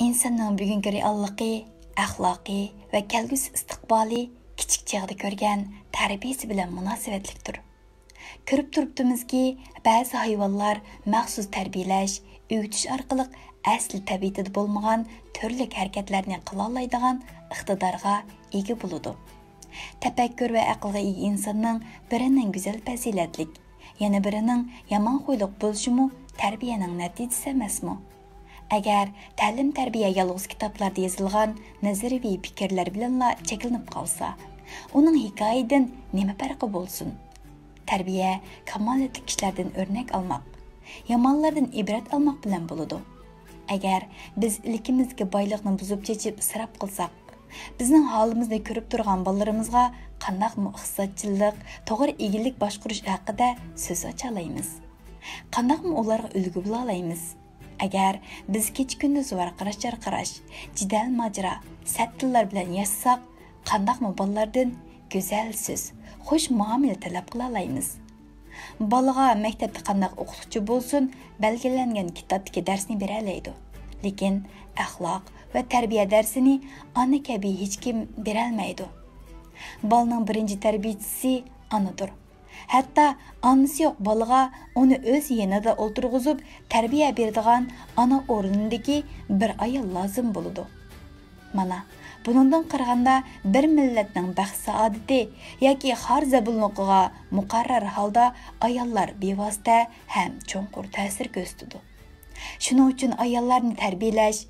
İnsanın bugungi reallıqi, axloqi va kelgusi istiqboli kichik chog'da ko'rgan tarbiyasi bilan munosabatlikdir. Ko'rib turibdimizki, ba'zi hayvonlar maxsus tarbiyalash, o'g'itish orqali asli tabiatida bo'lmagan turli harakatlarni qila oladigan iqtidorga ega bo'ladi. Tafakkur va aqlga ega insonning birining go'zal fazilatlik, yana birining yomon xuyliq bo'lishimi tarbiyaning natijasi emasmi? Agar ta'lim-tarbiya yolg'iz kitoblarda yozilgan nazariy fikrlar bilanla cheklanib qolsa, uning hikoyadan nima farqi bo'lsin? Tarbiya kamolatli kishilardan o'rnak olmoq, yomonlardan ibrat olmoq bilan bo'ladi. Agar biz ilkimizga boyliqni buzib chechib isrof qilsak, bizning holimizni ko'rib turgan bolalarimizga qanday iqtisodchilik, to'g'ri egilik boshqarish haqida so'z ocha olamiz? Qanday ularga ulgu bo'la olamiz? Agar biz kecha-kunduz varqirash-charqirash, jidal majra, sattillar bilan yassak, qanday bolalardan go'zal so'z, xush muomala talab qila olamiz? Bolaga maktabda qanday o'qituvchi bo'lsin, belgilangan kitobdagi darsni bera oladi. Lekin axloq va tarbiya darsini ona kabi hech kim bera olmaydi. Bolaning birinchi tarbiyachisi onadir. Hatto onasi yo'q bolaga uni o'z yanida o'ltirg'izib tarbiya beradigan ona o'rnidagi bir ayol lozim bo'ladi. Mana buningdan qaraganda bir millatning baxt saodati yoki har zabunligiga muqarrar holda ayollar bevosita ham cho'nqur ta'sir ko'rsatadi. Shuning uchun ayollarni tarbiyalash,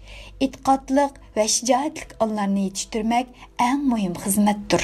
e'tiqodliq va shijoatli onlarni yetishtirmak eng muhim xizmatdir.